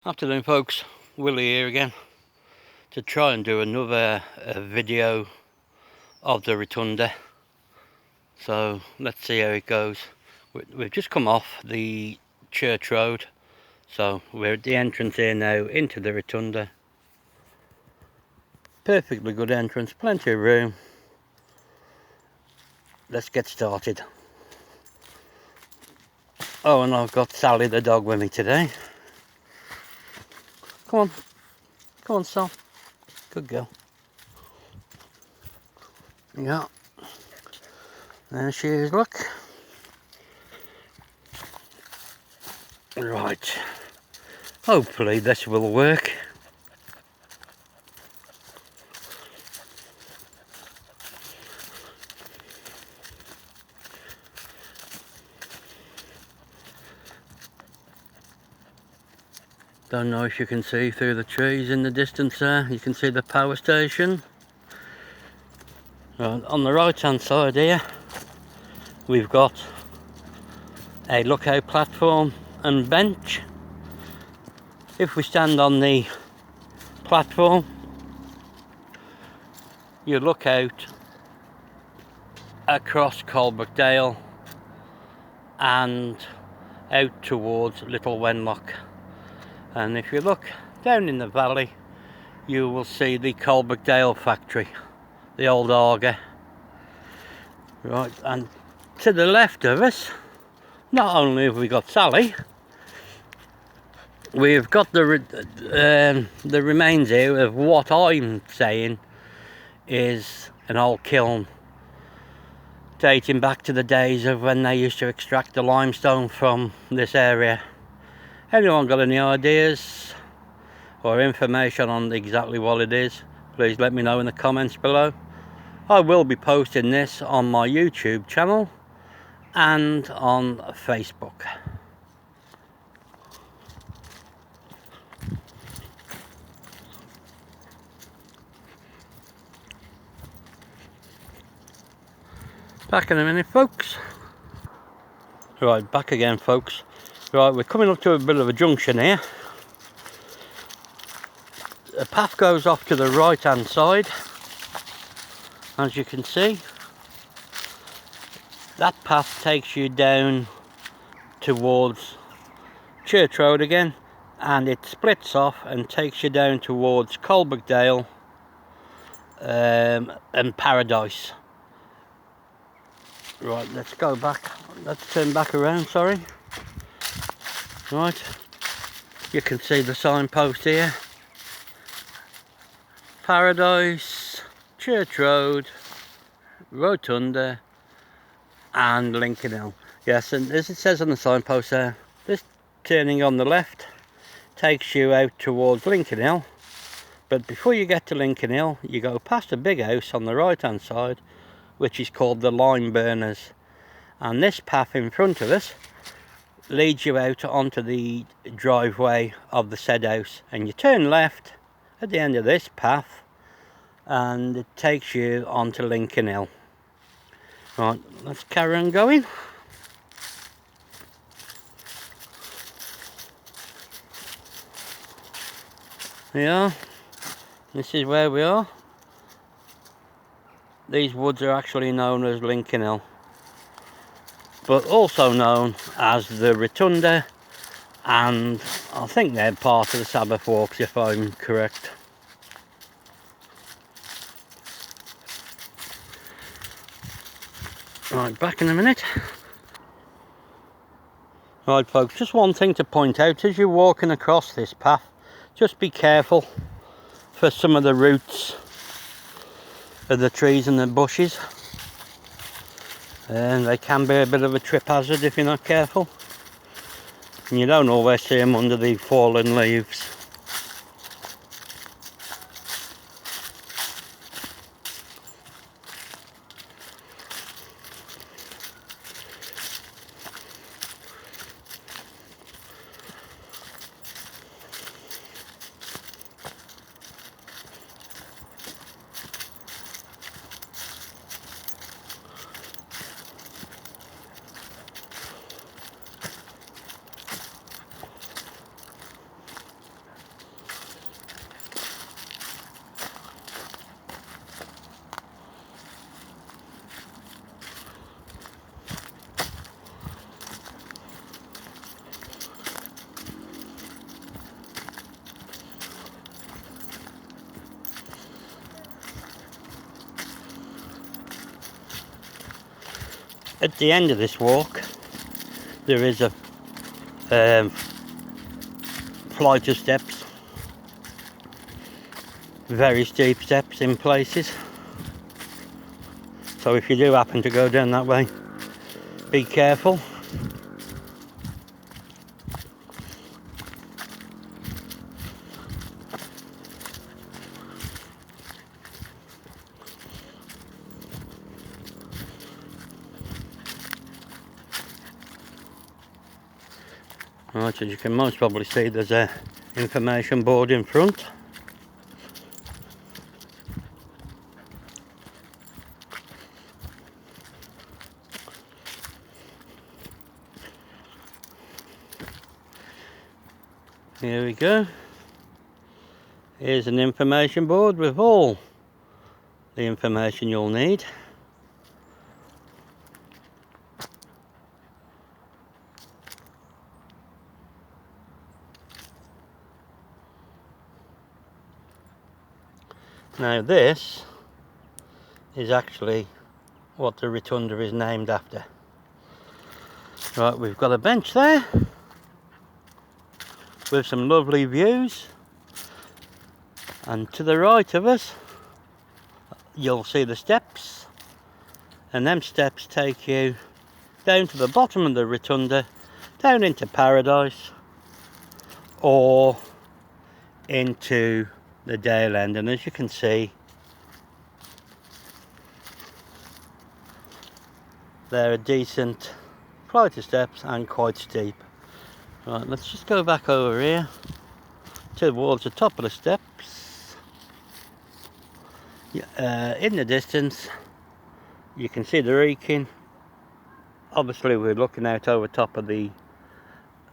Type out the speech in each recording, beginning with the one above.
Afternoon folks, Willie here again to try and do another video of the Rotunda. So let's see how it goes. We've just come off the church road, so we're at the entrance here now into the Rotunda. Perfectly good entrance, plenty of room. Let's get started. Oh, and I've got Sally the dog with me today. Come on Sal, good girl. Yeah, there she is, look. Right, hopefully this will work. Don't know if you can see through the trees in the distance there. You can see the power station. On the right hand side here we've got a lookout platform and bench. If we stand on the platform, you look out across Coalbrookdale and out towards Little Wenlock. And if you look down in the valley, you will see the Coalbrookdale factory, the old Auger. Right, and to the left of us, not only have we got Sally, we've got the remains here of what I'm saying is an old kiln dating back to the days of when they used to extract the limestone from this area. Anyone got any ideas or information on exactly what it is? Please let me know in the comments below. I will be posting this on my YouTube channel and on Facebook. Back in a minute folks. Right, back again folks. Right, we're coming up to a bit of a junction here. The path goes off to the right hand side, as you can see. That path takes you down towards Church Road again, and it splits off and takes you down towards Coalbrookdale and Paradise. Right, let's go back. Let's turn back around, sorry. Right, you can see the signpost here. Paradise, Church Road, Rotunda and Liincoln Hill. Yes, and as it says on the signpost there, this turning on the left takes you out towards Liincoln Hill. But before you get to Liincoln Hill, you go past a big house on the right hand side, which is called the Lime Burners. And this path in front of us leads you out onto the driveway of the said house, and you turn left at the end of this path and it takes you onto Liincoln Hill. Right, let's carry on going. Yeah, this is where we are. These woods are actually known as Liincoln Hill, but also known as the Rotunda, and I think they're part of the Sabbath Walks if I'm correct. Right, back in a minute. Right folks, just one thing to point out as you're walking across this path, just be careful for some of the roots of the trees and the bushes, and they can be a bit of a trip hazard if you're not careful, and you don't always see them under the fallen leaves. at the end of this walk there is a flight of steps, very steep steps in places, so if you do happen to go down that way, be careful. Right, as you can most probably see, there's a information board in front. Here we go. Here's an information board with all the information you'll need. Now this is actually what the Rotunda is named after. Right, we've got a bench there with some lovely views, and to the right of us you'll see the steps, and them steps take you down to the bottom of the Rotunda, down into paradise or into the Dale End. And as you can see, they're a decent flight of steps and quite steep. Right, let's just go back over here towards the top of the steps. In the distance you can see the Liincoln. Obviously we're looking out over top of the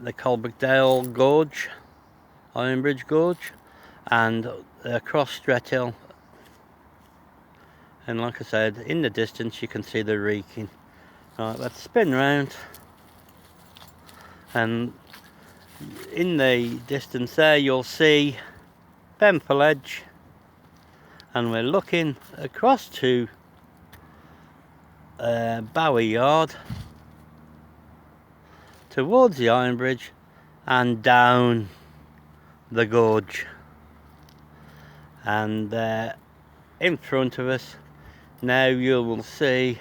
Colbrookdale Gorge, Ironbridge Gorge, and across Strethill. And like I said, in the distance you can see the Liincoln. Right, let's spin round, and in the distance there you'll see Benfell Edge, and we're looking across to Bower Yard towards the Ironbridge and down the gorge. And in front of us now you will see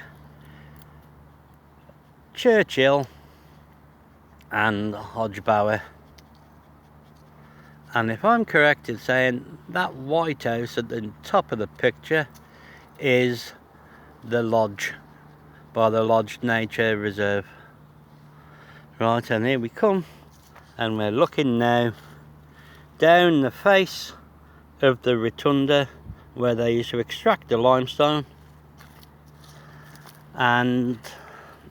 Churchill and Hodgebower. And if I'm correct in saying, that white house at the top of the picture is the lodge, by the Lodge Nature Reserve. Right, and here we come, and we're looking now down the face of the Rotunda where they used to extract the limestone. And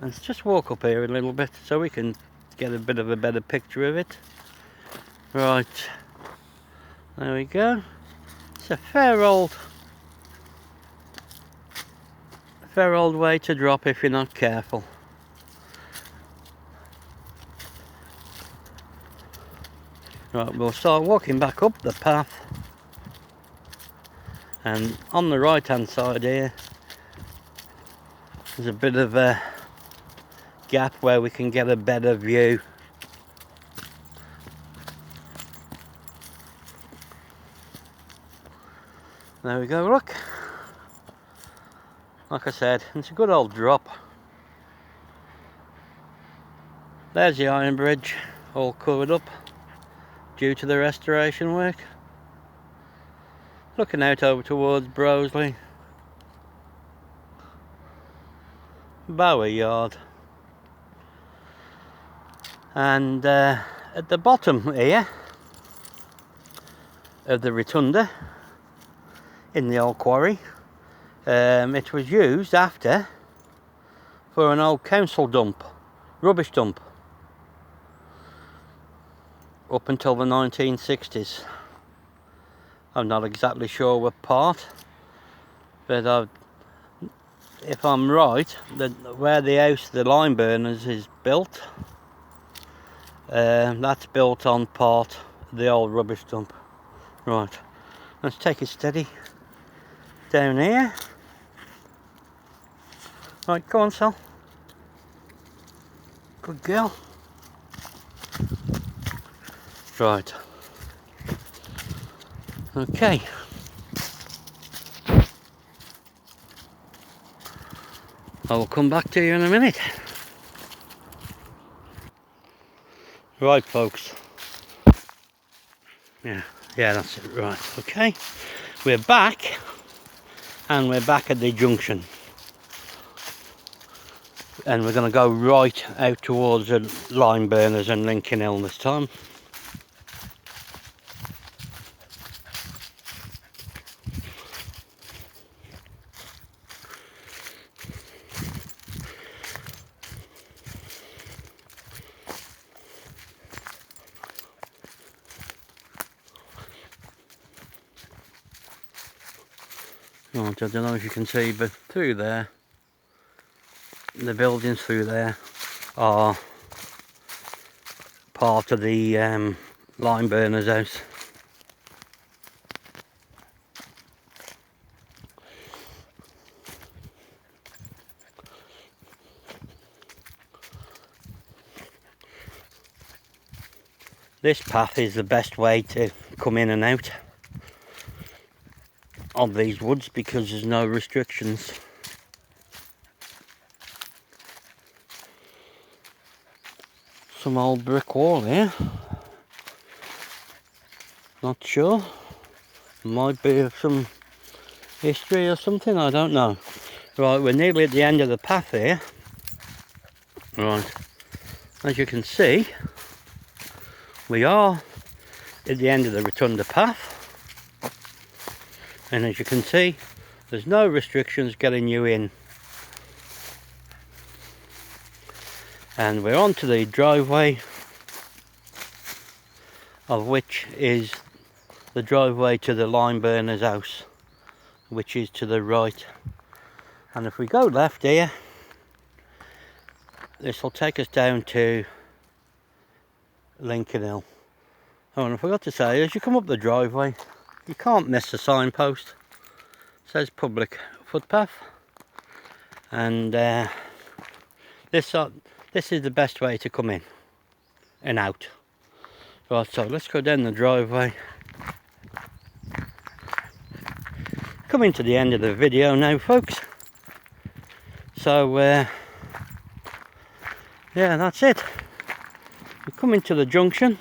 let's just walk up here a little bit so we can get a bit of a better picture of it. Right, there we go. It's a fair old way to drop if you're not careful. Right, we'll start walking back up the path, and on the right hand side here there's a bit of a gap where we can get a better view. There we go, look. Like I said, it's a good old drop. There's the Ironbridge, all covered up due to the restoration work. Looking out over towards Broseley, Bower Yard, and at the bottom here of the Rotunda, in the old quarry, it was used after for an old council dump, rubbish dump, up until the 1960s. I'm not exactly sure what part, but if I'm right, where the house, the lime burners, is built, that's built on part of the old rubbish dump. Right, let's take it steady down here. Right, go on, Sal. Good girl. Right. Okay. I will come back to you in a minute. Right, folks. Yeah, that's it. Right, okay. We're back, and we're back at the junction. And we're going to go right out towards the lime burners and Liincoln Hill this time. Right, I don't know if you can see, but through there, the buildings through there are part of the lime burner's house. This path is the best way to come in and out of these woods because there's no restrictions. Some old brick wall here. Not sure. Might be some history or something, I don't know. Right, we're nearly at the end of the path here. Right, as you can see, we are at the end of the Rotunda path. And as you can see, there's no restrictions getting you in. And we're onto the driveway, of which is the driveway to the lime burner's house, which is to the right. And if we go left here, this will take us down to Liincoln Hill. Oh, and I forgot to say, as you come up the driveway, you can't miss the signpost. It says public footpath, and this is the best way to come in and out. Right, so let's go down the driveway. Coming to the end of the video now, folks. So yeah, that's it. We're coming to the junction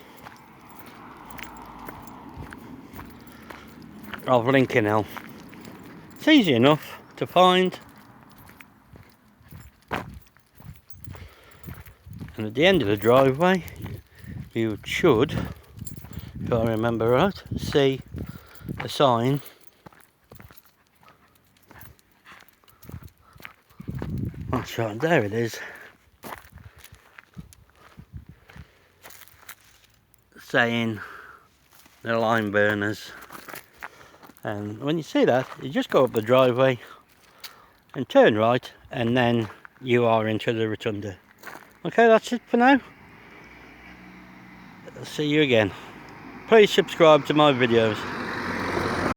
of Liincoln Hill. It's easy enough to find. And at the end of the driveway, you should, if I remember right, see a sign that's right, there it is, saying the lime burners. And when you see that, you just go up the driveway and turn right, and then you are into the Rotunda. Okay, that's it for now. I'll see you again. Please subscribe to my videos.